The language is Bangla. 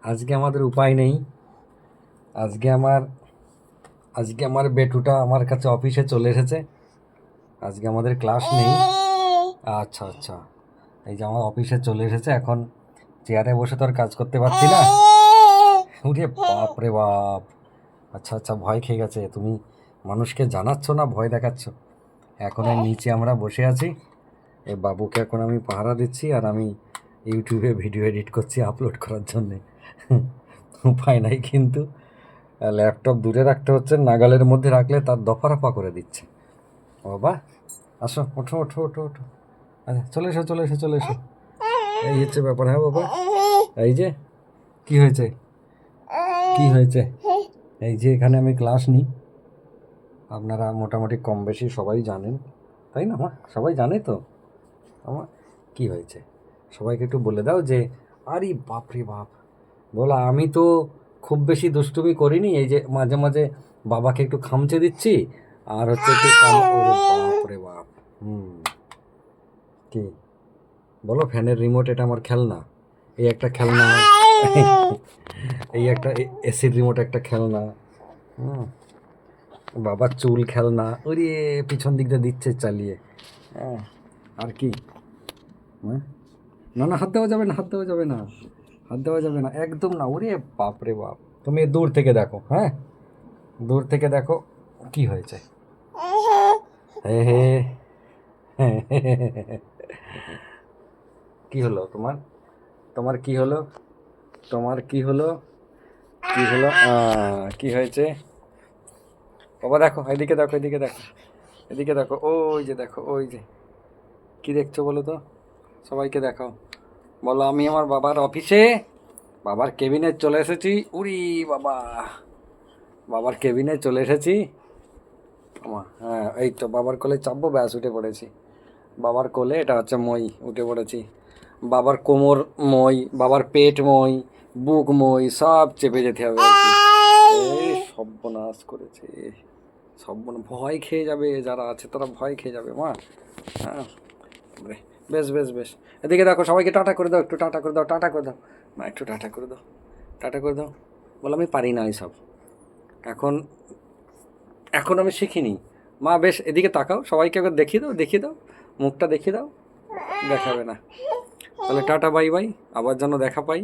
আজকে আমাদের উপায় নেই। আজকে আমার আজকে আমার বেটুটা আমার কাছে অফিসে চলে এসেছে। আজকে আমাদের ক্লাস নেই। আচ্ছা আচ্ছা, এই যে আমার অফিসে চলে এসেছে, এখন চেয়ারে বসে তো আর কাজ করতে পারছি না। উরে বাপ রে বাপ! আচ্ছা আচ্ছা, ভয় খেয়ে গেছে। তুমি মানুষকে জানাচ্ছ না, ভয় দেখাচ্ছ। এখন এই নিচে আমরা বসে আছি, এই বাবুকে এখন আমি পাহারা দিচ্ছি, আর আমি ইউটিউবে ভিডিও এডিট করছি আপলোড করার জন্যে। উপায় নাই কিন্তু, ল্যাপটপ দূরে রাখতে হচ্ছে, নাগালের মধ্যে রাখলে তার দফা রফা করে দিচ্ছে। ও বাবা, আসো, ওঠো ওঠো ওঠো ওঠো। আচ্ছা, চলে এসো চলে এসো চলে এসো। এই হচ্ছে ব্যাপার। হ্যাঁ বাবা, এই যে কি হয়েছে, কি হয়েছে? এই যে এখানে আমি ক্লাস নিই, আপনারা মোটামুটি কম বেশি সবাই জানেন, তাই না মা? সবাই জানে তো আমার কি হয়েছে। সবাইকে একটু বলে দাও যে, আরে বাপ রে বাপ, বলা আমি তো খুব বেশি দুষ্টুমি করিনি, এই যে মাঝে মাঝে বাবাকে একটু খামচে দিচ্ছি, আর হচ্ছে একটু ওরে বাপ রে বাপ। কি বলো, ফ্যানের রিমোট এটা আমার খেলনা, এই একটা খেলনা, এই একটা এসির রিমোট একটা খেলনা, হুম, বাবার চুল খেলনা, ওরে পিছন দিক দিয়ে দিচ্ছে চালিয়ে। হ্যাঁ, আর কি? হ্যাঁ, না না, হাত দেওয়া যাবে না, হাত দেওয়া যাবে না, হাত দেওয়া যাবে না, একদম না। ওরে বাপ রে বাপ, তুমি দূর থেকে দেখো, হ্যাঁ, দূর থেকে দেখো কি হয়েছে। হে হে, কি হলো তোমার? তোমার কি হলো? তোমার কি হলো? কি হলো? কি হয়েছে বাবা? দেখো এদিকে, দেখো এদিকে, দেখো এদিকে, দেখো ওই যে, দেখো ওই যে, কি দেখছো বলো তো? সবাইকে দেখাও, বলো আমি আমার বাবার অফিসে, বাবার কেবিনে চলে এসেছি। উরি বাবা, বাবার কেবিনে চলে এসেছি। হ্যাঁ, এই তো বাবার কোলে চাপবো, ব্যাস উঠে পড়েছি। বাবার কোলে, এটা হচ্ছে মই, উঠে পড়েছি। বাবার কোমর মই, বাবার পেট মই, বুক মই, সব চেপে যেতে হবে আর কি। এই সর্বনাশ করেছে, সর্বনাশ, ভয় খেয়ে যাবে, যারা আছে তারা ভয় খেয়ে যাবে মা। হ্যাঁ, বাবারে, বেশ বেশ বেশ, এদিকে দেখো, সবাইকে টাটা করে দাও, একটু টাটা করে দাও, টাটা করে দাও মা, একটু টাটা করে দাও, টাটা করে দাও। বলো আমি পারি না এইসব, এখন এখন আমি শিখিনি মা। বেশ, এদিকে তাকাও, সবাইকে একবার দেখিয়ে দাও, দেখিয়ে দাও, মুখটা দেখিয়ে দাও। দেখাবে না? তাহলে টাটা বাই বাই, আবার যেন দেখা পাই।